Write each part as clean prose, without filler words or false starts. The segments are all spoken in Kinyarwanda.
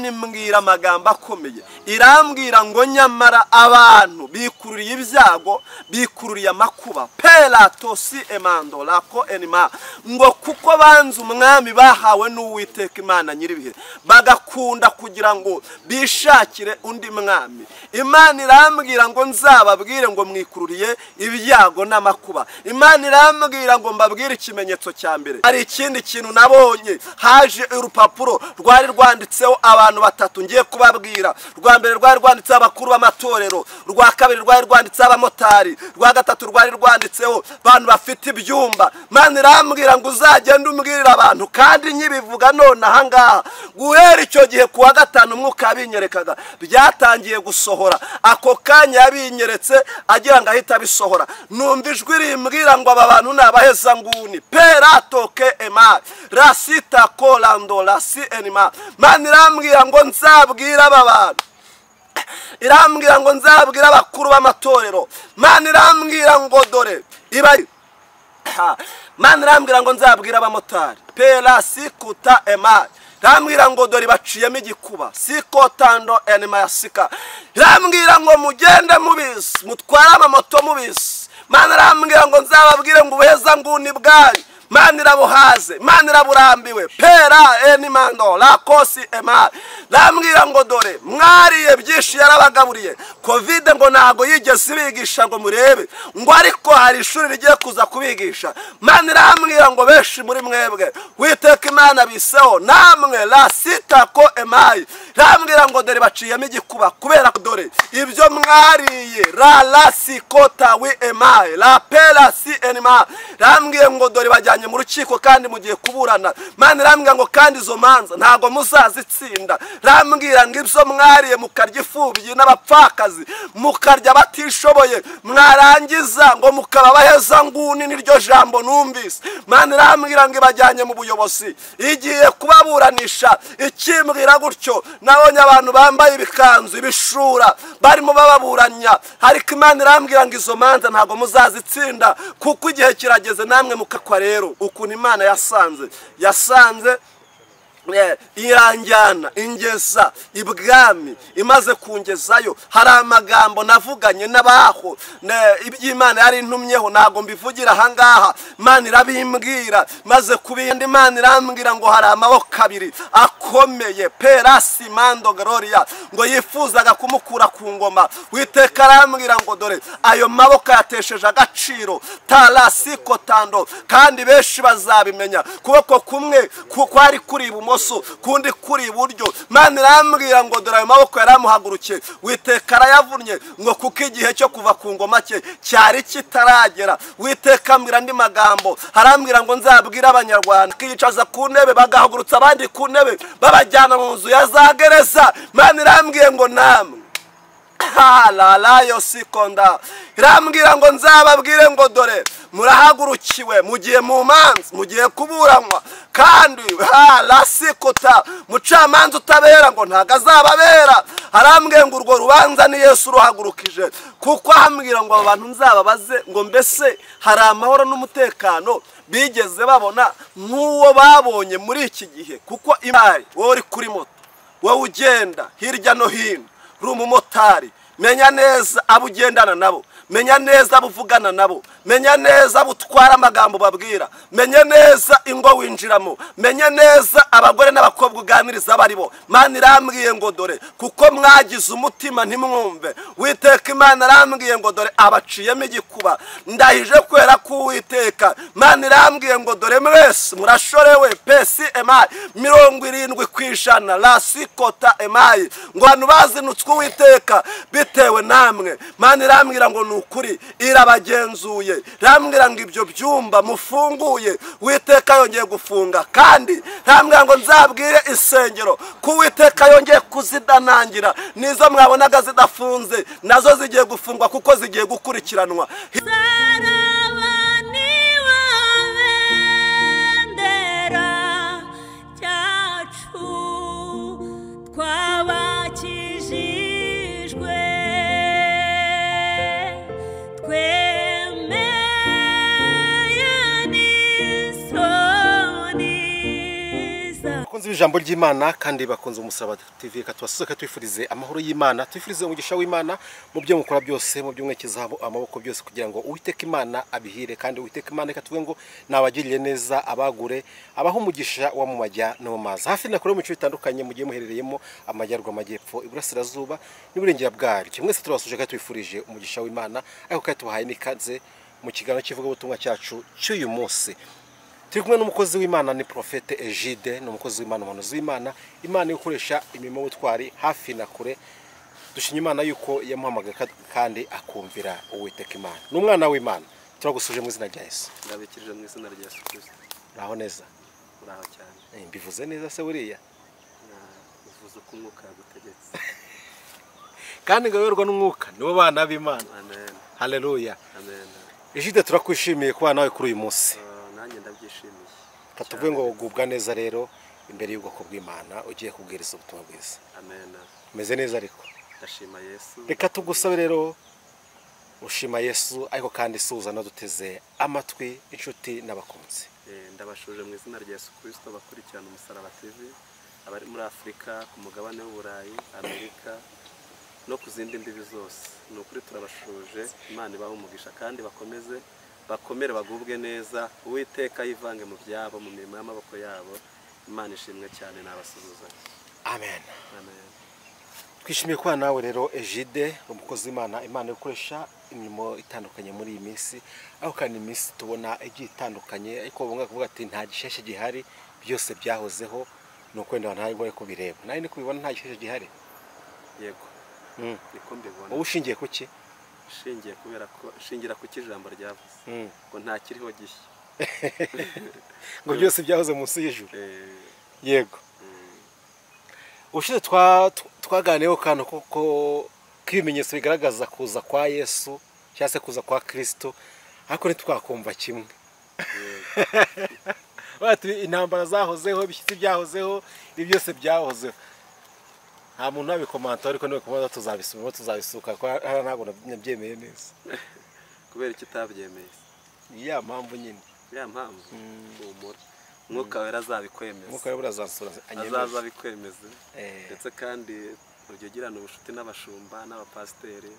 nimbwira amagambo akomeye, irambwira ngo nyamara abantu bikururiye ibyago, bikururiye amakuba, pelatosi emando lako enima, ngo kuko banze umwami bahawe n'Uwiteka Imana nyiribihe, bagakunda kugira ngo bishakire undi mwami. Imana irambwira ngo nzababwire ngo mwikururiye ibyago n'amakuba. Imana irambwira ngo mbabwire ikimenyetso cya mbere. Hari ikindi kintu nabonye, haje urupapuro rwari rwanditseho abantu batatu ngiye kubabwira. Rwa mbere rwari rwanditseho abakuru b'amatorero, rwa kabiri rwari rwanditseho abamotari, rwa gatatu rwari rwanditseho abantu bafite ibyumba. Imana irambwira ngo uzagende umbwirira abantu, kandi nyibivuga none aha ngaha, guhera icyo gihe kuwa gatanu umwuka yabinyerekaga byatangiye gusohora. Ako kanya yabinyeretse agira ngo ahita bisohora, numva ijwi rimbwira ngo aba bantu ni abaheza nguni, peratoke ema rasita kolando rasi enima. Imana irambwira ngo nzabwira aba bantu, irambwira ngo nzabwira abakuru b'amatorero. Imana irambwira ngo dore ibari, Imana irambwira ngo nzabwira abamotari, perasikuta ema, irambwira ngo dore baciyemo igikuba, sikotando enima yasika. Irambwira ngo mugende mubisi, mutware amamoto mubisi. Imana irambwira ngo nzababwire ngo ubuheza nguni bwanyu Imana irabuhaze, Imana iraburambiwe, pera enimando lakosi ema. Irambwira ngo dore mwariye byinshi yarabagaburiye, covid ngo ntago yigeze ibigisha ngo murebe, ngo ariko hari ishuri rigiye kuza kubigisha. Imana irambwira ngo benshi muri mwebwe Uwiteka Imana biseho namwe la sita ko emayi. Irambwira ngo dore baciyemo igikuba kubera dore ibyo mwariye la sikota wi emayi la pera si enima. Irambwira ngo dore bajyanye mu rukiko kandi mugiye kuburana. Imana irambwira ngo kandi izo manza ntago muzazitsinda. Irambwira ngo ibyo mwariye mukarya ifubyi n'abapfakazi, mukarya batishoboye, mwarangiza ngo mukaba baheza nguni, niryo jambo numvise. Imana irambwira ngo ibajyanye mu buyobozi, igiye kubaburanisha. Ikimbwira gutyo nabonye abantu bambaye ibikanzu, ibishura barimo bababuranya, ariko Imana irambwira ngo izo manza ntago muzazitsinda kuko igihe kirageze namwe mukakwa. Rero ukuntu Imana yasanze iranjyana ingeza ibwami, imaze kungezayo hari amagambo navuganye n'abaho iby'Imana yari intumyeho, ntago mbivugira aha ngaha. Imana irabimbwira maze kubindi. Imana irambwira ngo hari amaboko abiri akomeye, perasi mando gloria, ngo yifuzaga kumukura ku ngoma. Uwiteka arambwira ngo dore ayo maboko yatesheje agaciro, tarasi kotando, kandi benshi bazabimenya. Kuboko kumwe kwari kuri ibumoso, kundi kuri iburyo. Imana irambwira ngo dore ayo maboko yaramuhagurukiye. Uwiteka arayavunnye ngo kuko igihe cyo kuva ku ngoma cye cyari kitaragera. Uwiteka ambwira andi magambo, arambwira ngo nzabwira abanyarwanda kiyicaza ku ntebe, bagahagurutsa abandi ku ntebe babajyana mu nzu ya za gereza. Imana irambwiye ngo namwe la yosikonda, irambwira ngo nzababwire ngo dore murahagurukiwe, mugiye mu manza, mugiye kuburanwa, kandi la sikota mucamanza utabera ngo ntago azababera. Arambwiye ngo urwo rubanza ni Yesu ruhagurukije, kuko ahambwira ngo abantu nzababaze ngo mbese hari amahoro n'umutekano bigeze babona nk'uwo babonye muri iki gihe. Kuko imari wowe uri kuri moto, wowe ugenda hirya no hino, uri umumotari, menya neza abo ugendana nabo, menya neza abo uvugana nabo, menya neza abo utwara amagambo babwira, menya neza ingo winjiramo, menya neza abagore n'abakobwa uganiriza baribo. Imana irambwiye ngo dore kuko mwagize umutima ntimwumve. Uwiteka Imana arambwiye ngo dore abaciyemo igikuba, ndahije kwera ku Uwiteka. Imana irambwiye ngo dore mwese murashorewe, pesi emayi 70% la sikota emayi, ngo abantu bazinutswe Uwiteka bitewe namwe. Imana irambwira ngo nukuri irabagenzuye, irambwira ngo ibyo byumba mufunguye Uwiteka yongeye gufunga, kandi irambwira ngo nzabwire isengero ku Uwiteka yongeye kuzidanangira, nizo mwabonaga zidafunze nazo zigiye gufungwa kuko zigiye gukurikiranwa. bakunze ijambo ry'Imana kandi bakunze Umusaraba TV, katubasuka twifurize amahoro y'Imana, twifurize umugisha w'Imana mu byo mukora byose, mu byo mwekeza amaboko byose, kugira ngo Uwiteka Imana abihire, kandi Uwiteka Imana ikatuvuge ngo nabagiriye neza, abagure, abaho umugisha wa mu majya no mu mazi. Hafi na kure mu bice bitandukanye mugiye muherereyemo, amajyaruguru, amajyepfo, iburasirazuba n'uburengera bwaryo, mwese turabasuje kandi twifurije umugisha w'Imana, ariko kandi tubahaye n'ikaze mu kiganiro kivuga ubutumwa cyacu cy'uyu munsi. Turi kumwe n'umukozi w'Imana, ni Prophète Egide, n'umukozi w'Imana, umuhanuzi w'Imana, Imana ikoresha imirimo y'ubutwari hafi na kure. Dushimye Imana yuko yamuhamagaye kandi akumvira Uwiteka Imana. N'umwana w'Imana, turagusuje mu izina rya Yesu. ndabikirije mu izina rya Yesu Kristo. Uraho neza? Uraho cyane. Mbivuze neza se buriya? Uvuze uko umwuka yagutegetse. Kandi ngaberwa n'umwuka nibo bana b'Imana. Amen. Haleluya. Amen. Egide, turakwishimiye kuba nawe kuri uyu munsi. Nanjye ndabyishimiye. Katuvuge ngo ugubwa neza rero imbere y'ubwoko bw'Imana, ugiye kubwiriza ubutumwa bwiza. Amen. Meze neza ariko? Ndashima Yesu. Reka tugusabe rero ushima Yesu, ariko kandi suza no duteze amatwi inshuti n'abakunzi. Ndabashuje mu izina rya Yesu Kristo bakurikirana Umusaraba TV, abari muri Afurika, ku mugabane w'Uburayi, Amerika no ku zindi mbibi zose. Ni ukuri turabashuje, Imana ibahe umugisha kandi bakomere bagubwe neza, Uwiteka yivange mu byabo, mu mirimo y'amaboko yabo. Imana ishimwe cyane, nabasuhuza. Amen. Amen. Twishimiye kuba nawe rero Egide, umukozi w'Imana, Imana ikoresha imirimo itandukanye muri iyi minsi, aho kandi iminsi tubona igiye itandukanye, ariko bamwe kuvuga ati nta gisheshe gihari, byose byahozeho, nuko wenda nta ngoye kubireba. Nawe ni kubibona nta gisheshe gihari? Yego. Niko mbibona. Wowe ushingiye kuki? Shingira ku kijambo ryavuze ngo nta kiriho gishya, ngo byose byahoze munsi y'ijuru. Yego. Ushize twaganiyeho kantu koko k'ibimenyetso bigaragaza kuza kwa Yesu cyangwa se kuza kwa Kristo, ariko ntitwakumva kimwe. Bati intambara zahozeho, ibishyitsi byahozeho, ibi byose byahozeho. Nta muntu wabikomanta, ariko niwe kubaza tuzabisubiramo, tuzabisuka ko ntabwo nabyemeye neza. Kubera iki utabyemeye? Ya mpamvu nyine. Ya mpamvu umura Mwuka Wera azabikwemeza. Mwuka Wera azansura, azaza abikwemeze. Ndetse kandi ugirana ubucuti n'abashumba n'abapasiteri,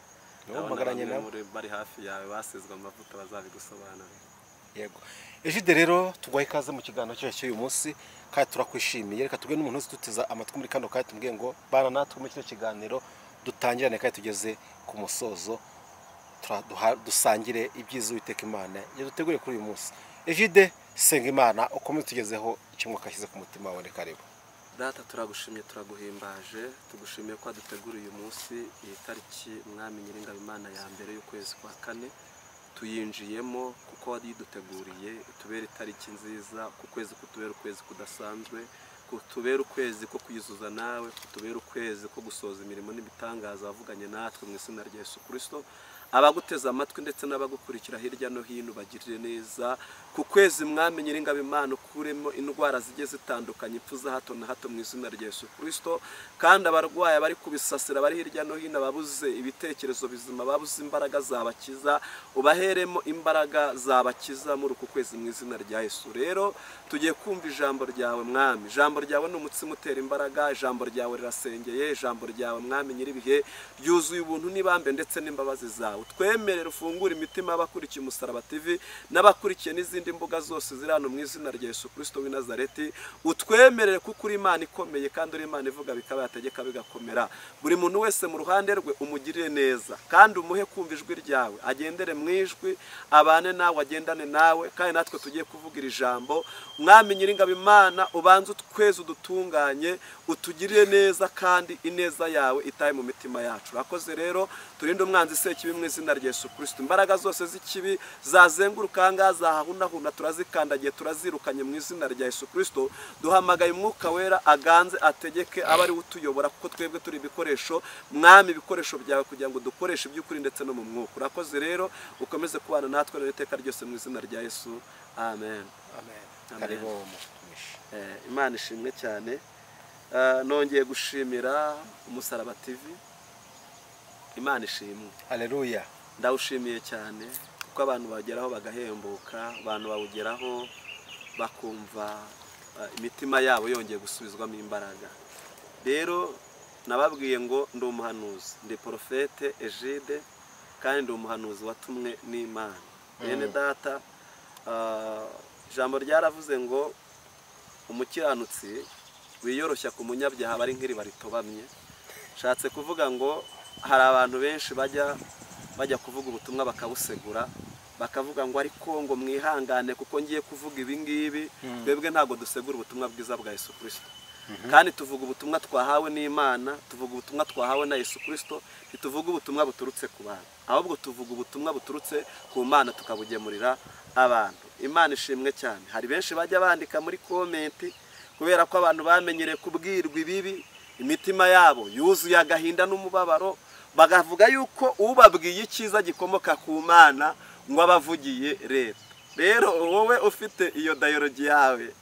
n'abamagaranye nabo bari hafi yawe basizwe amavuta bazabigusobanurira. Yego. Egide rero tugwaye ikaze mu kiganiro cyacu cy'uyu munsi, kandi turakwishimiye. Reka tubwe n'umuntu uzitutiza amatwi muri kano kandi tumbwiye ngo bana natwe muri kino kiganiro dutangirane kandi tugeze ku musozo, dusangire ibyiza Uwiteka Imana yaduteguriye kuri uyu munsi. Egide, senga Imana ukomeze tugezeho icyo Mwuka ashyize ku mutima wawe. Karibu. Data, turagushimye, turaguhimbaje, tugushimiye ko waduteguriye uyu munsi, iyi tariki Mwami Nyiringabo Imana ya mbere y'ukwezi kwa kane tuyinjiyemo, kuko waduteguriye utubere itariki nziza, ku kwezi kutubera ukwezi kudasanzwe, kutubera ukwezi ko kwizuza nawe, kutubera ukwezi ko gusoza imirimo n'ibitangaza wavuganye natwe mu izina rya Yesu Kristo. Abaguteza amatwi ndetse n'abagukurikira hirya no hino bagirire neza, ku kwezi Mwami Nyiringabo Imana ukuremo indwara zigiye zitandukanye, impfu za hato na hato mu izina rya Yesu Kristo. Kandi abarwayi bari kubisasira bari hirya no hino, babuze ibitekerezo bizima, babuze imbaraga zabakiza, ubaheremo imbaraga zabakiza muri uku kwezi mu izina rya Yesu. Rero tugiye kumva ijambo ryawe Mwami. Ijambo ryawe ni umutsima utera imbaraga, ijambo ryawe rirasengeye, ijambo ryawe Mwami Nyiribihe ryuzuye ubuntu n'ibambe ndetse n'imbabazi zawe. Twemerere ufungure imitima y'abakurikiye Umusaraba TV n'abakurikiye n'izindi mbuga zose ziri hano mu izina rya Yesu Kristo w'i Nazareti. Utwemerere kuko uri Imana ikomeye kandi uri Imana ivuga bikaba yategeka bigakomera. Buri muntu wese mu ruhande rwe umugirire neza, kandi umuhe kumva ijwi ryawe, agendere mu ijwi, abane nawe, agendane nawe, kandi natwe tugiye kuvugira ijambo. Mwami Nyiringabo Imana, ubanze utweze udutunganye, utugirire neza, kandi ineza yawe itahe mu mitima yacu. Urakoze rero, turinde umwanzi sekibi mu izina rya Yesu Kristo. Imbaraga zose z'ikibi zazenguruka ahangaha zahahunahuna turazikandagiye, turazirukanye mu izina rya Yesu Kristo. Duhamagaye Umwuka Wera aganze ategeke, aba ari utuyobora, kuko twebwe turi ibikoresho Mwami, ibikoresho byawe, kugira ngo dukoreshe iby'ukuri ndetse no mu mwuka. Urakoze rero, ukomeze kubana natwe n'iteka ryose mu izina rya Yesu. Amen. Amen. Karibu. Imana ishimwe cyane. Nongeye gushimira Umusaraba TV. Imana ishimwe. Haleluya. Ndawushimiye cyane kuko abantu bageraho bagahembuka, abantu bawugeraho bakumva imitima yabo yongeye gusubizwamo imbaraga. Rero nababwiye ngo ndi umuhanuzi, ndi porofete Egide, kandi ndi umuhanuzi watumwe n'Imana. Bene data, ijambo ryaravuze ngo umukiranutsi wiyoroshya ku munyabyaha bari nk'iriba ritobamye. Nshatse kuvuga ngo hari abantu benshi bajya kuvuga ubutumwa bakabusegura, bakavuga ngo ariko ngo mwihangane kuko ngiye kuvuga ibi ngibi. Twebwe ntabwo dusegura ubutumwa bwiza bwa Yesu Kristo, kandi tuvuga ubutumwa twahawe n'Imana, tuvuga ubutumwa twahawe na Yesu Kristo. Ntituvuga ubutumwa buturutse ku bantu, ahubwo tuvuga ubutumwa buturutse ku Mana tukabugemurira abantu. Imana ishimwe cyane. Hari benshi bajya bandika muri komenti kubera ko abantu bamenyereye kubwirwa ibibi, imitima yabo yuzuye agahinda n'umubabaro, bagavuga yuko ubabwiye icyiza gikomoka ku Mana ngo abavugiye leta. Rero wowe ufite iyo dayologi yawe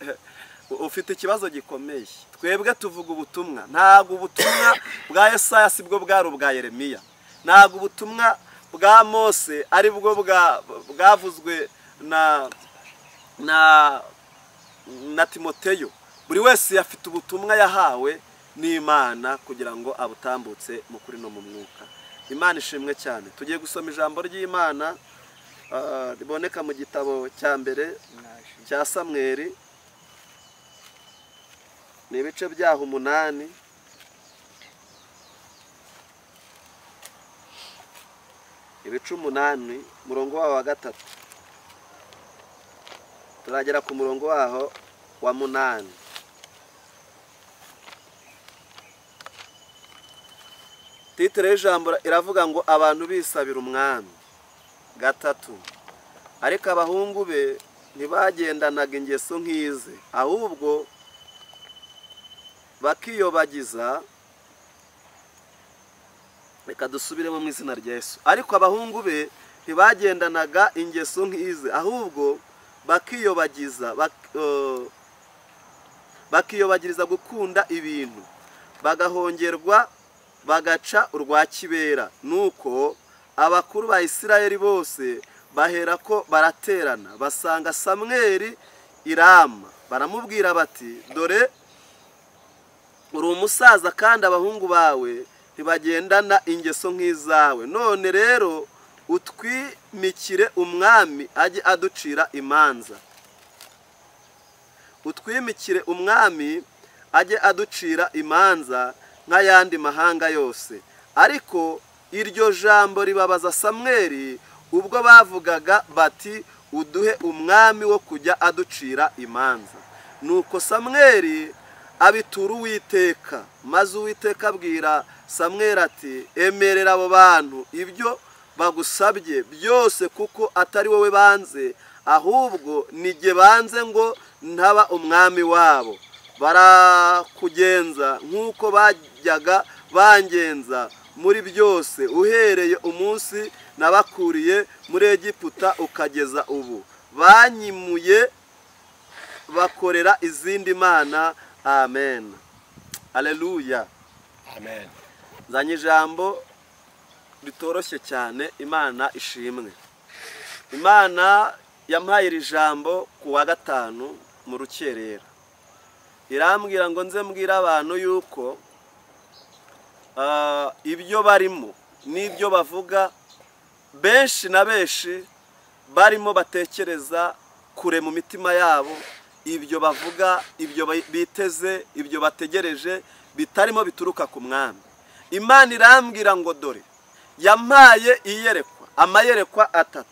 ufite ikibazo gikomeye. Twebwe tuvuga ubutumwa, ntabwo ubutumwa bwa Yesaya sibwo bwari ubwa Yeremiya, ntabwo ubutumwa bwa Mose ari bwo bwavuzwe na Timoteyo. Buri wese afite ubutumwa yahawe n'Imana kugira ngo abutambutse mu kuri no mu mwuka. Imana ishimwe cyane. Tugiye gusoma ijambo ry'Imana riboneka mu gitabo cya mbere cya Samweli, ni ibice byaho 8. Ibice 8, murongo waho wa 3. Turagera ku murongo waho wa 8. Titire y'ijambo iravuga ngo abantu bisabira umwami. 3. Ariko abahungu be ntibagendanaga ingeso nk'ize, ahubwo bakiyobagiza. Reka dusubiremo mu izina rya Yesu. Ariko abahungu be ntibagendanaga ingeso nk'ize, ahubwo bakiyobagiriza gukunda ibintu, bagahongerwa bagaca urwa kibera. Nuko abakuru ba Isirayeli bose baherako baraterana, basanga Samweli i Rama, baramubwira bati, dore uri umusaza kandi abahungu bawe ntibagendana ingeso nk'izawe. None rero utwimikire umwami ajye aducira imanza. Utwimikire umwami ajye aducira imanza nk'ayandi mahanga yose. Ariko iryo jambo ribabaza Samweli ubwo bavugaga bati, uduhe umwami wo kujya aducira imanza. Nuko Samweli abitura Uwiteka, maze Uwiteka abwira Samweli ati, emerera abo bantu ibyo bagusabye byose, kuko atari wowe banze, ahubwo nijye banze ngo ntaba umwami wabo. Barakugenza nk'uko bajyaga bangenza muri byose, uhereye umunsi nabakuriye muri Egiputa ukageza ubu. Banyimuye bakorera izindi mana. Amen. Haleluya. Amen. Nzanye ijambo bitoroshye cyane. Imana ishimwe. Imana yampaye iri jambo ku wa 5 mu rukerera. Irambwira ngo nze mbwira abantu yuko ibyo barimo n'ibyo bavuga, benshi na benshi barimo batekereza kure mu mitima yabo. Ibyo bavuga, ibyo biteze, ibyo bategereje bitarimo bituruka ku mwami. Imana irambwira ngo dore yampaye iyerekwa, amayerekwa 3.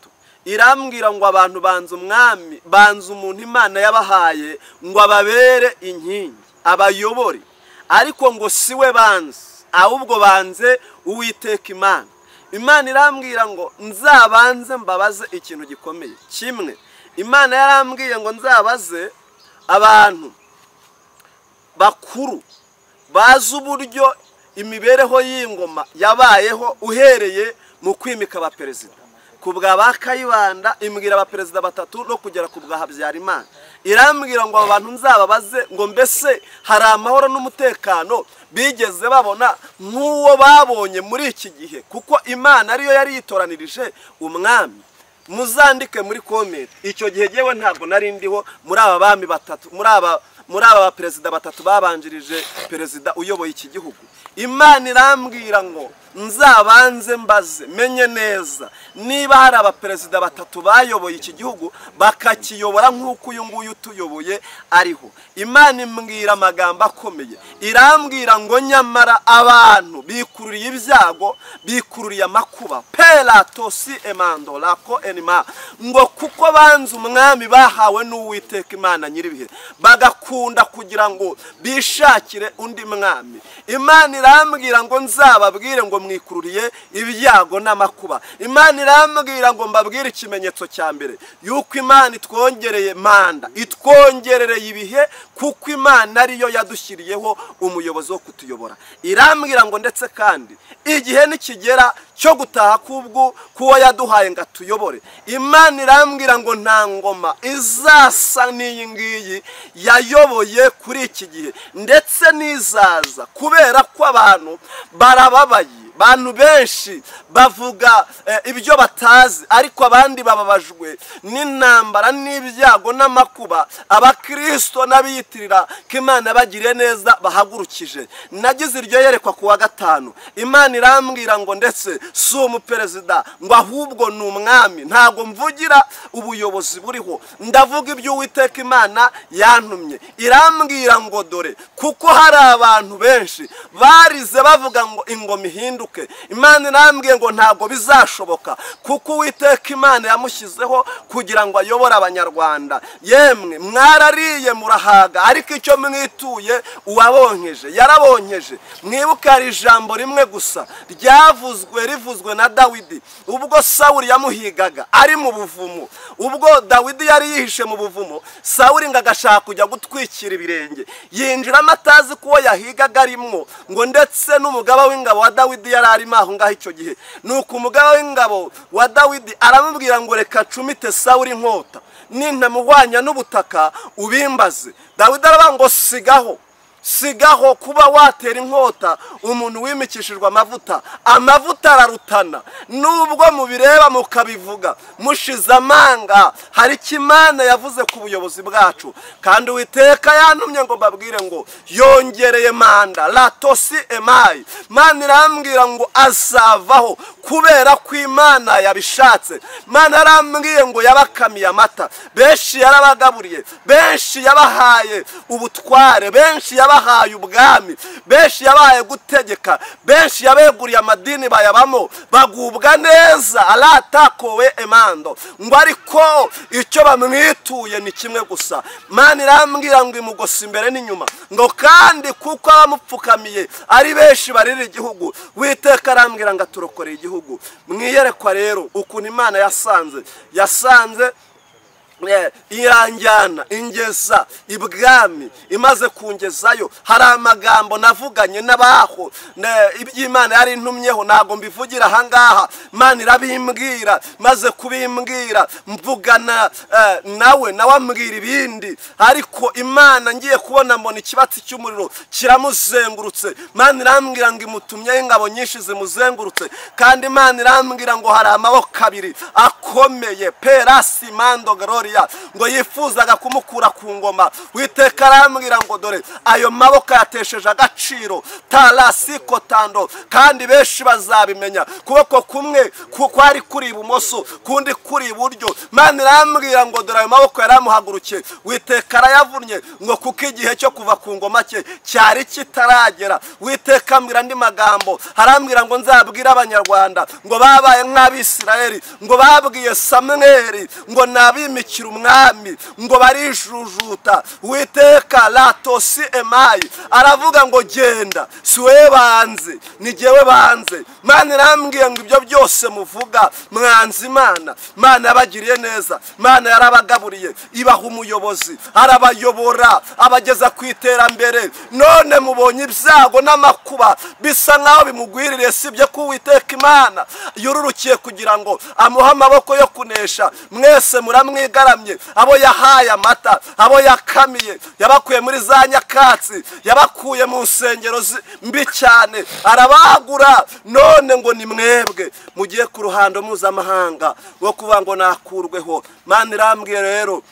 Irambwira ngo abantu banze umwami, banze umuntu Imana yabahaye ngo ababere inkingi, abayobore. Ariko ngo siwe banze, ahubwo banze Uwiteka Imana. Imana irambwira ngo nzabanze mbabaze ikintu gikomeye kimwe. Imana yarambwiye ngo nzabaze abantu bakuru bazi uburyo imibereho y'ingoma yabayeho uhereye mu kwimika abaperezida. Ku bwa ba Kayibanda imbwira abaperezida 3 no kugera ku bwa Habyarimana. Irambwira ngo abantu nzababaze ngo mbese hari amahoro n'umutekano bigeze babona nk'uwo babonye muri iki gihe, kuko Imana ariyo yari yitoranirije umwami. Muzandike muri comment icyo gihe yewe ntabwo nari ndiho muri aba bami 3, muri aba muri aba perezida batatu babanjirije perezida uyoboye iki gihugu. Imana irambwira ngo nzabanze mbaze menye neza niba hari abaperezida batatu bayoboye iki gihugu bakakiyobora nk'uko uyu nguyu tuyoboye ariho. Imana imbwira amagambo akomeye, irambwira ngo nyamara abantu bikururiye ibyago, bikururiye amakuba, pelatosi emando lako enima, ngo kuko banze umwami bahawe n'Uwiteka Imana nyiribihe, bagakunda kugira ngo bishakire undi mwami. Imana irambwira ngo nzababwire ngo mwikururiye ibyago n'amakuba. Imana irambwira ngo mbabwire ikimenyetso cya mbere yuko Imana itwongereye manda, itwongerereye ibihe, kuko Imana ariyo yadushyiriyeho umuyobozi wo kutuyobora. Irambwira ngo ndetse kandi igihe nikigera cyo gutaha kubwo kuwo yaduhaye ngo atuyobore. Imana irambwira ngo nta ngoma izasa n'iyi ngiyi yayoboye kuri iki gihe, ndetse n'izaza, kubera ko abantu barababaye. Abantu benshi bavuga ibyo batazi, ariko abandi bababajwe n'intambara n'ibyago n'amakuba abakristo n'abiyitirira ko Imana bagiriye neza bahagurukije. Nagize iryo yerekwa ku wa gatanu. Imana irambwira ngo ndetse si umuperezida ngo ahubwo ni umwami. Ntago mvugira ubuyobozi buriho, ndavuga ibyo Uwiteka Imana yantumye. Irambwira ngo dore kuko hari abantu benshi barize bavuga ngo ingoma ihinduke. Imana irambwiye ngo ntago bizashoboka, kuko Uwiteka Imana yamushyizeho kugira ngo ayobore abanyarwanda. Yemwe mwarariye murahaga, ariko icyo mwituye uwabonkeje yarabonkeje. Mwibuke hari ijambo rimwe gusa rivuzwe na Dawidi ubwo Sawuli yamuhigaga ari mu buvumo. Ubwo Dawidi yari yihishe mu buvumo, Sawuli ngo agashaka kujya gutwikira ibirenge, yinjiramo atazi kuwo yahigaga arimwo, ngo ndetse n'umugaba w'ingabo wa Dawidi yari arimo aho ngaho icyo gihe. Nuko umugaba w'ingabo wa Dawidi aramubwira ngo reka cumite Sawuli inkota, nintamuhwanya n'ubutaka ubimbaze. Dawidi aravuga ngo sigaho kuba watera inkota umuntu wimikishijwe amavuta. Amavuta ararutana, nubwo mubireba mukabivuga mushize amanga, hari icyo Imana yavuze ku buyobozi bwacu. Kandi Uwiteka yantumye ngo mbabwire ngo yongereye manda latosi emayi. Imana irambwira ngo azavaho kubera ko Imana yabishatse. Imana yarambwiye ngo yabakamiye amata, benshi yarabagaburiye, benshi yabahaye ubutware, benshi yabahaye ubwami, benshi yabahaye gutegeka, benshi yabeguriye amadini bayabamo bagubwa neza. Alatakowe emando, ngo ariko icyo bamwituye ni kimwe gusa. Imana irambwira ngo imugosa imbere n'inyuma, ngo kandi kuko abamupfukamiye ari benshi barira igihugu, Uwiteka arambwira ngo aturokoreye igihugu. Mwiyerekwa rero ukuntu Imana yasanze iranjyana ingeza ibwami. Imaze kungezayo hari amagambo navuganye n'abaho iby'Imana yari intumyeho, ntago mbivugira ahangaha. Imana irabimbwira, maze kubimbwira mvugana nawe ambwira ibindi. Ariko Imana ngiye kubona mbona ikibatsi cy'umuriro kiramuzengurutse. Imana irambwira ngo imutumyeho ingabo nyinshi zimuzengurutse, kandi Imana irambwira ngo hari amaboko abiri akomeye, perasi mando gloria, ngo yifuzaga kumukura ku ngoma. Uwiteka arambwira ngo dore ayo maboko yatesheje agaciro tarasiko tando, kandi benshi bazabimenya. Kuboko kumwe kwari kuri ibumoso, kundi kuri iburyo. Imana irambwira ngo dore ayo maboko yaramuhagurukiye. Uwiteka arayavunnye ngo kuko igihe cyo kuva ku ngoma cye cyari kitaragera. Uwiteka ambwira andi magambo, arambwira ngo nzabwira abanyarwanda ngo babaye nk'Abisirayeli, ngo babwiye Samweli ngo nabimikira umwami, ngo barijujuta. Uwiteka latosi emayi aravuga ngo genda, si we banze, ni jyewe banze. Imana irambwiye ngo ibyo byose muvuga mwanze Imana. Imana yabagiriye neza, Imana yarabagaburiye, ibaha umuyobozi, arabayobora, abageza ku iterambere. None mubonye ibyago n'amakuba bisa nkaho bimugwiririye, sibye ko Uwiteka Imana yururukiye kugira ngo amuhe amaboko yo kunesha. Mwese muramwigaramye, abo yahaye amata, abo yakamiye, yabakuye muri za nyakatsi, yabakuye mu nsengero mbi cyane, arabagura. None ngo ni mwebwe mugiye ku ruhando mpuzamahanga wo kuvuga ngo nakurweho. Imana irambwiye rero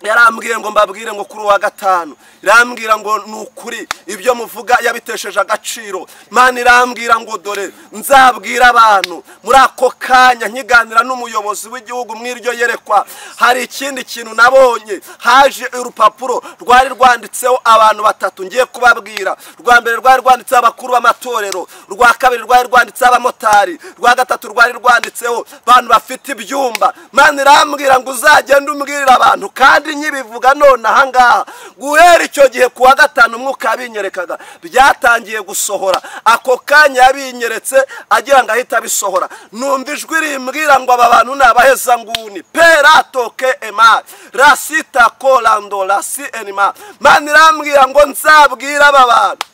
yarambwiye ngo mbabwire ngo kuri wa gatanu, irambwira ngo ni ukuri ibyo muvuga yabitesheje agaciro. Imana irambwira ngo dore nzabwira abantu muri ako kanya nkiganira n'umuyobozi w'igihugu mw'iryo yerekwa. Hari ikindi kintu nabonye, haje urupapuro rwari rwanditseho abantu batatu ngiye kubabwira. Rwa mbere rwari rwanditseho abakuru b'amatorero, rwa kabiri rwari rwanditseho abamotari, rwa gatatu rwari rwanditseho abantu bafite ibyumba. Imana irambwira ngo uzagende umbwirira abantu, kandi nyibivuga none ahangaha guhera icyo gihe kuwa gatanu umwuka yabinyerekaga byatangiye gusohora. Ako kanya yabinyeretse agira ngo ahita bisohora. Numva ijwi rimbwira ngo aba bantu ni abahezanguni. Peratoke ema rasita kolando rasi enima. Imana irambwira ngo nzabwira aba bantu,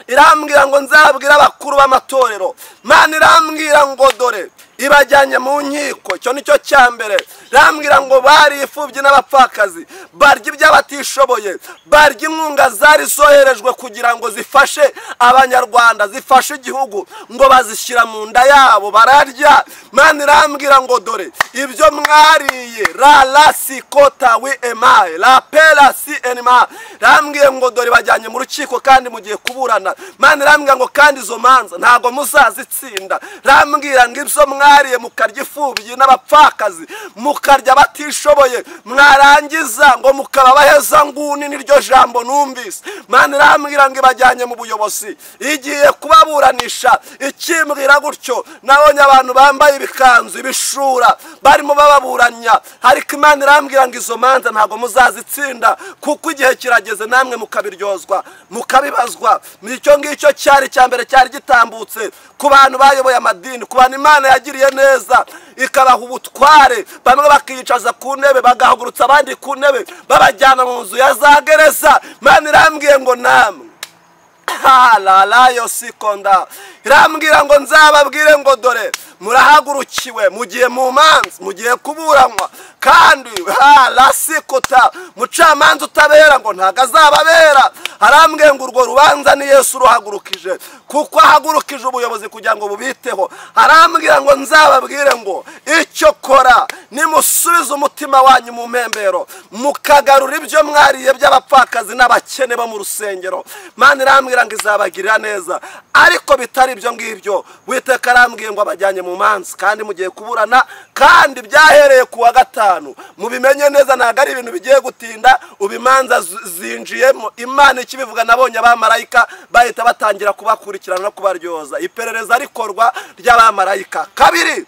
irambwira ngo nzabwira abakuru b'amatorero. Imana irambwira ngo dore ibajyanye mu nkiko. Icyo nicyo cya mbere. Rambwira ngo bari imfubyi n'abapfakazi, barya iby'abatishoboye, barya inkunga zari zoherejwe kugira ngo zifashe abanyarwanda, zifashe igihugu, ngo bazishyira mu nda yabo bararya. Imana irambwira ngo dore ibyo mwariye la sikota wi emaye la pela si enima. Rambwiye ngo dore bajyanye mu rukiko kandi mugiye kuburana. Imana irambwira ngo kandi izo manza ntago muzazitsinda. Rambwira ngo ibyo mwariye mukarya imfubyi n'abapfakazi, mukarya batishoboye, mwarangiza ngo mukaba abahezanguni. Niryo jambo numvise. Imana irambwira ngo ibajyanye mu buyobozi, igiye kubaburanisha. Ikimbwira gutyo nabonye abantu bambaye ibikanzu, ibishura barimo bababuranya. Ariko Imana irambwira ngo izo manza ntago muzazitsinda, kuko igihe kirageze namwe mukabiryozwa, mukabibazwa. Nicyo ngicyo cyari cya mbere cyari gitambutse ku bantu bayoboye amadini, ku bantu Imana yagiriye neza ikabaha ubutware. Bamwe bakiyicaza ku ntebe, bagahagurutsa abandi ku ntebe, babajyana mu nzu ya za gereza. Imana irambwiye ngo namwe la yosikonda, irambwira ngo nzababwire ngo dore murahagurukiwe, mugiye mu manza, mugiye kuburanwa. Kandi la sikota mucamanza utabera ngo ntago azababera. Arambwiye ngo urwo rubanza ni Yesu ruhagurukije, kuko ahagurukije ubuyobozi kugira ngo bubiteho. Arambwira ngo nzababwire ngo icyo kora nimusubize umutima wanyu mu mpembero, mukagarura ibyo mwariye by'abapfakazi n'abakene bo mu rusengero. Imana irambwira ngo izabagirira neza. Ariko bitari ibyo ngibyo, Uwiteka arambwiye ngo abajyanye mu manza kandi mugiye kuburana, kandi byahereye kuwa gatanu. Mubimenye neza ntago ari ibintu bigiye gutinda, ubimanza zinjiyemo. Imana ikibivuga nabonye abamarayika bahita batangira kubakurikirana no kubaryoza. Iperereza rikorwa ry'abamarayika. Kabiri,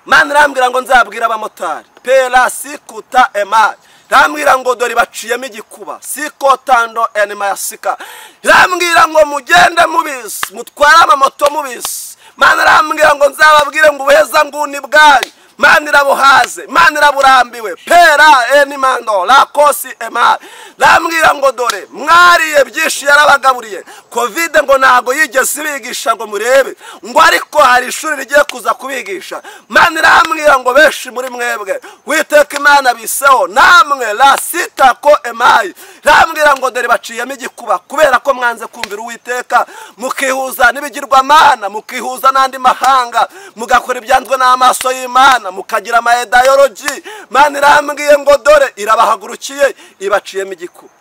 Imana irambwira ngo nzabwira abamotari pela sikuta ema. Rambwira ngo dore baciyemo igikuba, sikotando enema yasika. Rambwira ngo mugende mubisi, mutware amamoto mubisi. Imana irambwira ngo nzababwire ngo ubuhezanguni bwanyu Imana irabuhaze, Imana iraburambiwe. Pera enimando la kosi ema. Rambwira ngo dore mwariye byinshi yarabagaburiye. Covid ngo ntago yigeze ibigisha ngo murebe, ngo ariko hari ishuri rigiye kuza kubigisha. Imana irambwira ngo benshi muri mwebwe Uwiteka Imana biseho, namwe la sita ko emayi. Rambwira ngo dore baciyemo igikuba kubera ko mwanze kumvira Uwiteka, mukihuza n'ibigirwamana, mukihuza n'andi mahanga, mugakora ibyanzwe n'amaso y'Imana, mukagira amaedayology. Imana irambwiye ngo dore irabahagurukiye, ibaciyemo igikuba.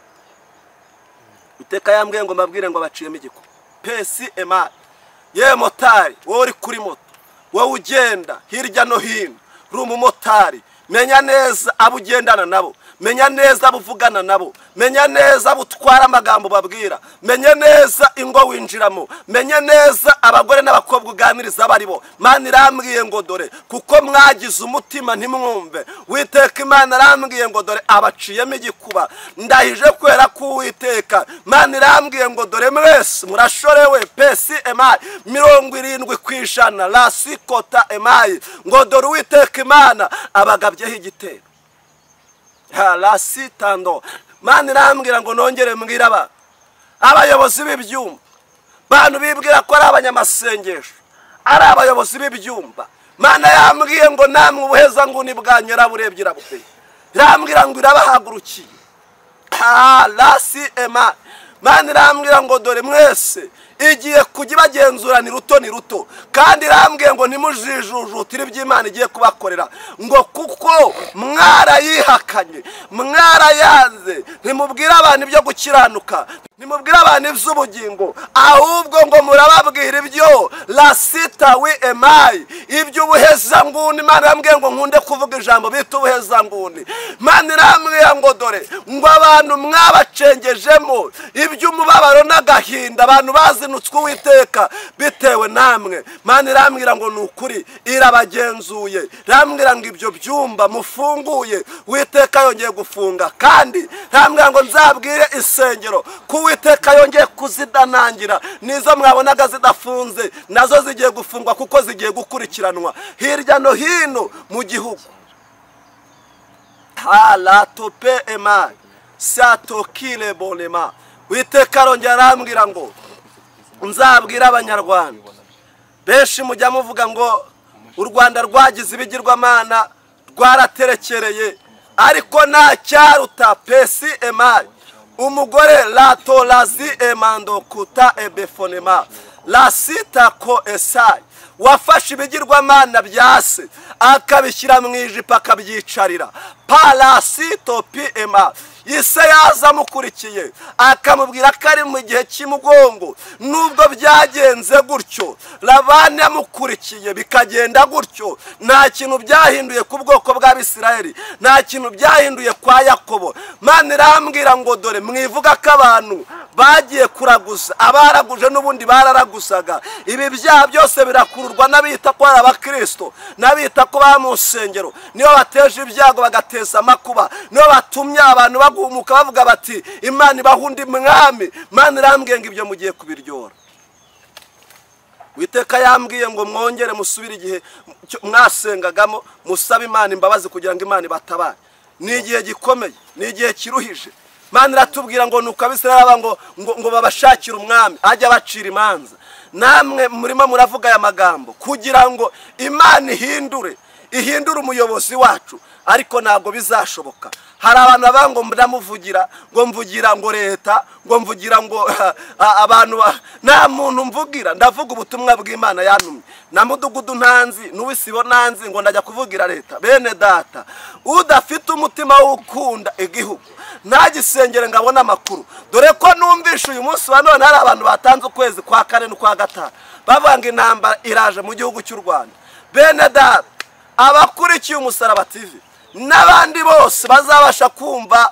Uwiteka yambwiye ngo mbabwire ngo baciyemo igikuba. Pesi ema. Ye motari, wowe uri kuri moto, wowe ugenda hirya no hino, uri umumotari, menya neza abo ugendana nabo, menya neza abo uvugana nabo, menya neza abo utwara amagambo babwira, menya neza ingo winjiramo, menya neza abagore n'abakobwa uganiriza abaribo. Imana irambwiye ngo dore kuko mwagize umutima ntimwumve, Uwiteka Imana irambwiye ngo dore abaciyemo igikuba. Ndahije kwera ku Uwiteka. Imana irambwiye ngo dore mwese murashorewe. Pesi emayi 70% la sikota emayi. Ngo dore Uwiteka Imana abagabyeho igitero. La sitando. Imana irambwira ngo nongere mbwira abayobozi b'ibyumba, bantu bibwira ko ari abanyamasengesho, ari abayobozi b'ibyumba. Imana yambwiye ngo namwe ubuhezanguni bwanyu yaraburebye irabufeye. Irambwira ngo irabahagurukiye. La si ema. Imana irambwira ngo dore mwese igiye kujya ibagenzura ni ruto kandi irambwiye ngo ntimujijujutire iby'Imana igiye kubakorera ngo kuko mwarayihakanye mwarayanze ntimubwire abantu ibyo gukiranuka nimubwire abantu iby'ubugingo ahubwo ngo murababwira ibyo la sita wi emayi iby'ubuhezanguni. Imana irambwiye ngo nkunde kuvuga ijambo bita ubuhezanguni. Imana irambwiye ngo dore ngo abantu mwabacengejemo iby'umubabaro n'agahinda abantu bazinutswe Uwiteka bitewe namwe. Imana irambwira ngo ni ukuri irabagenzuye irambwira ngo ibyo byumba mufunguye Uwiteka yongeye gufunga kandi irambwira ngo nzabwire isengero Uwiteka yongeye kuzidanangira nizo mwabonaga zidafunze nazo zigiye gufungwa kuko zigiye gukurikiranwa hirya no hino mu gihugu. Halatope ema satokile bonema. Uwiteka arongera arambwira ngo nzabwira abanyarwanda benshi mujya muvuga ngo u Rwanda rwagize ibigirwamana rwaraterekereye ariko nta cyaruta pesi emari umugore lato lazi emando kuta ebefonema la sita ko esai wafashe ibigirwamana byase akabishyira mu ijipo akabyicarira palasito pi ema Ise yaza mukurikiye akamubwira ko ari mu gihe cy'umugongo nubwo byagenze gutyo Labani yamukurikiye bikagenda gutyo nta kintu byahinduye ku bwoko bw'Abisirayeli nta kintu byahinduye kwa Yakobo. Imana irambwira ngo dore mwivuga ko abantu bagiye kuraguza abaraguje n'ubundi bararagusaga ibi byaha byose birakururwa n'abita ko ari abakristo n'abita ko bamusengero niyo bateje ibyago bagateza amakuba niyo batumye abantu bagumuka bavuga bati Imana ibahundi mwami. Imana irambwiye ngo ibyo mugiye kubiryora. Uwiteka yambwiye ngo mwongere musubire igihe mwasengagamo musaba Imana imbabazi kugira ngo Imana ibatabare. Ni igihe gikomeye ni igihe kiruhije. Imana iratubwira ngo nuko Abisirayeli ngo babashakira umwami ajya bacira imanza. Namwe murimo muravuga aya magambo kugira ngo Imana ihindure umuyobozi wacu ariko ntabwo bizashoboka. Hari abantu baba ngo ndamuvugira ngo mvugira ngo leta ngo mvugira ngo abantu nta muntu mvugira ndavuga ubutumwa bw'Imana yantumye na mudugudu ntanzi n'uwisibo nanzi ngo ndajya kuvugira leta. Bene data udafite umutima w'ukunda igihugu ntagisengere ngabona amakuru dore ko numvisha uyu munsi wa none hari abantu batanze ukwezi kwa 4 n'ukwa 5 bavuga ngo intambara iraje mu gihugu cy'u Rwanda. Bene data abakurikiye Umusaraba TV n'abandi bose bazabasha kumva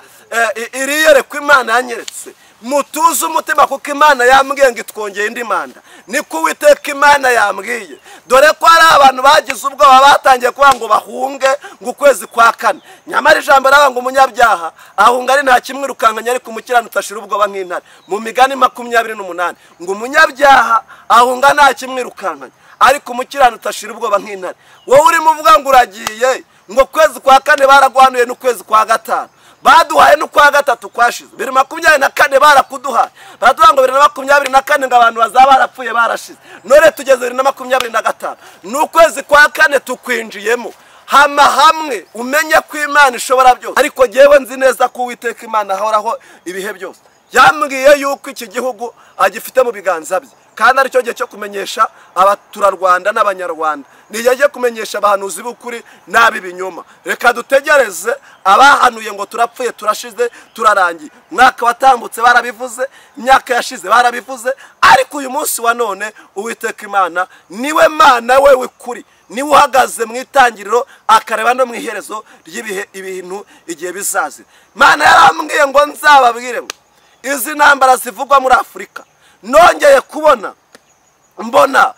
iriyerekwa Imana yanyeretse mutuze umutima kuko Imana yambwiye ngo itwongeye indi manda niko Uwiteka Imana yambwiye. Dore ko hari abantu bagize ubwoba batangiye kuvuga ngo bahunge ngo ukwezi kwa 4 nyamara ijambo raba ngo umunyabyaha ahunga ari nta kimwirukankanya ariko umukiranutsi ashira ubwoba nk'intare mu Migani 28 ngo umunyabyaha ahunga nta kimwirukankanya ariko umukiranutsi ashira ubwoba nk'intare. Wowe urimo uvuga ngo uragiye ngo kwezi kwa 4 baragwanuye n'ukwezi kwa 5 baduhaye n'ukwa 3 kwashize 2024 barakuduhaye baraduha ngo 2024 ngo abantu bazaba barapfuye barashize none tugeze 2025 n'ukwezi kwa 4 tukwinjiyemo hamwe umenye ko Imana ishobora byose ariko jewe nzi neza ko Uwiteka Imana ahoraho ibihe byose. Yambwiye yuko iki gihugu agifite mu biganza bye kandi ari cyo gihe cyo kumenyesha abaturarwanda n'abanyarwanda niyaje kumenyesha abahanuzi b'ukuri nabi binyoma. Reka dutegereze abahanuye ngo turapfuye turashize turarangiye. Mwaka watambutse barabivuze imyaka yashize barabivuze ariko uyu munsi wa none Uwiteka Imana niwe Mana wewe kuri niwe uhagaze mu itangiriro akareba no mu iherezo ry'ibihe ibintu igihe bizaze. Imana yarambwiye ngo nzababwire izi ntambara zivugwa muri Afurika nongeye kubona mbona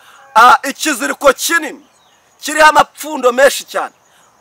ikiziriko kinini kiriho amapfundo menshi cyane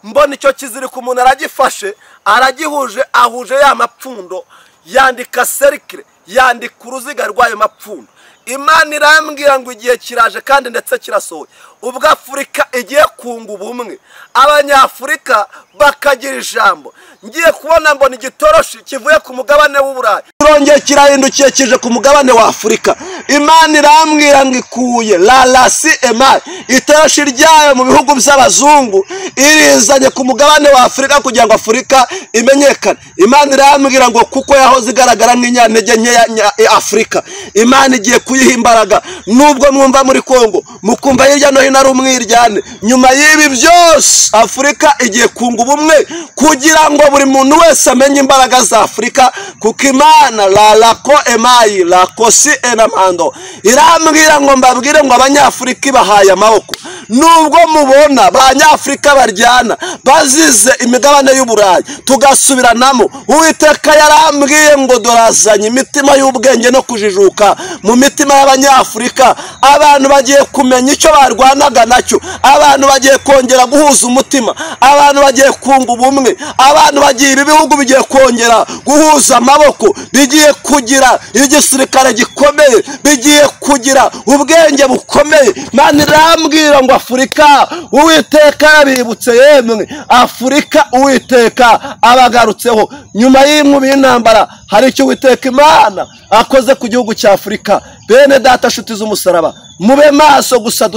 mbona icyo kiziriko umuntu aragifashe aragihuje ahuje ya mapfundo yandika circle yandika uruziga rw'ayo mapfundo. Imana irambwira ngo igihe kiraje kandi ndetse kirasohoye ubwo Afurika igiye kunga ubumwe Abanyafurika bakagira ijambo. Ngiye kubona mbona igitoroshi kivuye ku mugabane w'Uburayi kirongeye kirahindukiye kije ku mugabane wa Afurika. Imana irambwira ngo ikuye rarasi emayi itarashi ryayo mu bihugu by'abazungu irizanye ku mugabane wa Afurika kugira ngo Afurika imenyekane. Imana irambwira ngo kuko yahoze igaragara nk'inyantege nkeya Afurika, Imana igiye kuyiha imbaraga. Nubwo mwumva muri Kongo mukumva hirya no hino ari umwiryane, nyuma y'ibi byose Afurika igiye kunga ubumwe kugira ngo buri muntu wese amenye imbaraga za Afurika, kuko Imana rarako emayi rakosi enamando irambwira ngo mbabwire ngo abanyafurika ibahaye amaboko. Nubwo mubona abanyafurika baryana bazize imigabane y'Uburayi tugasubiranamo, Uwiteka yarambwiye ngo dorazanye imitima y'ubwenge no kujijuka mu mitima y'abanyafurika. Abantu bagiye kumenya icyo barwanaga nacyo, abantu bagiye kongera guhuza umutima, abantu bagiye kunga ubumwe, abantu bagiye ibihugu bigiye kongera guhuza amaboko, bigiye kugira igisirikare gikomeye, bigiye kugira ubwenge bukomeye. Imana irambwira ngo Afurika Uwiteka yabibutse, yemwe Afurika Uwiteka abagarutseho. Nyuma y'inkubi y'intambara hari icyo Uwiteka Imana akoze ku gihugu cya Afurika. Bene data nshuti z'umusaraba, mube maso gusa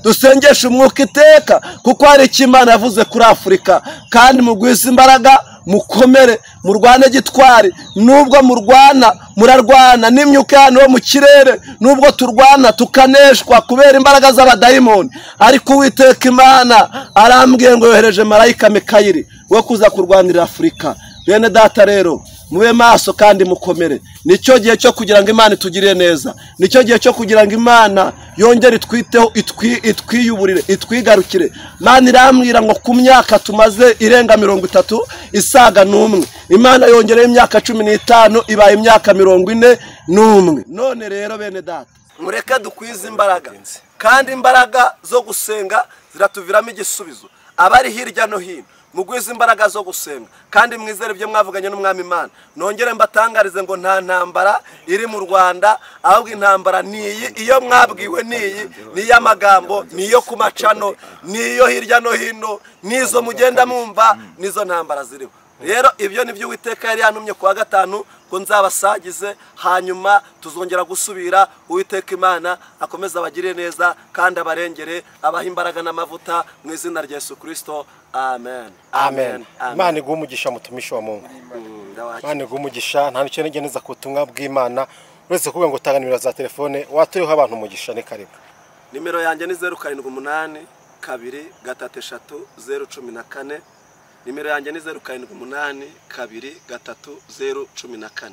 dusengeshe umwuka iteka, kuko hari icyo Imana yavuze kuri Afurika. Kandi mugwize imbaraga, mukomere, murwane gitwari. Nubwo murarwana n'imyuka y'ahantu ho mu kirere, nubwo turwana tukaneshwa kubera imbaraga z'abadayimoni, ariko Uwiteka Imana arambwiye ngo yohereje marayika Mikayeli wo kuza kurwanira Afurika. Bene data rero mube maso kandi mukomere. Nicyo gihe cyo kugira ngo Imana itugirire neza, nicyo gihe cyo kugira ngo Imana yongere itwiteho, itwiyuburire, itwigarukire. Imana irambwira ngo ku myaka tumaze irenga 30 isaga n'umwe, Imana yongereye imyaka 15 ibaye imyaka 41. None rero bene data mureke dukwize imbaraga, kandi imbaraga zo gusenga ziratuviramo igisubizo. Abari hirya no hino mugwize imbaraga zo gusenga, kandi mwizere ibyo mwavuganye n'Umwami Imana. Nongere mbatangarize ngo nta ntambara iri mu Rwanda, ahubwo intambara niyi, iyo mwabwiwe niyi, n'iy'amagambo, niyo ku macano, niyo hirya no hino, nizo mugenda mwumva, nizo ntambara ziriho. Rero ibyo nibyo Uwiteka yari yantumye kuwa gatanu ko nzabasagize, hanyuma tuzongera gusubira. Uwiteka Imana akomeza abagirire neza kandi abarengere, abaha imbaraga n'amavuta mu izina rya Yesu Kristo. Amen. Amen. Imana iguhe umugisha mutumishi wa Mungu. Imana iguhe umugisha. Nta nicyo ngeneza ku butumwa bw'Imana uretse kuvuga ngo tanga nimero za telefone watureho abantu umugisha. Ni karibu. Nimero yanjye ni 078 2 3 014. Nimero yanjye ni 078 2 3 014.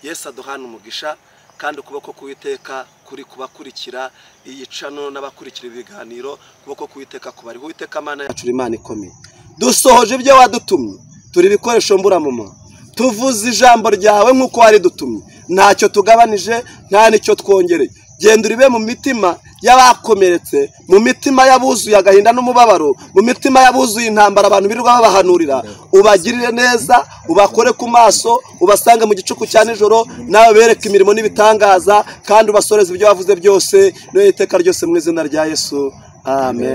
Yesu aduhana umugisha, kandi ukuboko k'Uwiteka kuri kubakurikira iyi cano n'abakurikira ibiganiro, ukuboko k'Uwiteka kubari. Uwiteka Mana yacu Imana ikomeye, dusohoje ibyo wadutumye, turi ibikoresho mburamumaro, tuvuze ijambo ryawe nk'uko wari dutumye, ntacyo tugabanije nta nicyo twongereye. Genda uribe mu mitima y'abakomeretse, mu mitima y'abuzuye agahinda n'umubabaro, mu mitima y'abuzuye intambara abantu birirwa babahanurira. Ubagirire neza, ubakore ku maso, ubasange mu gicuku cya nijoro, nawe bereke imirimo n'ibitangaza, kandi ubasoreze ibyo wavuze byose n'iteka ryose mu izina rya Yesu. Amen.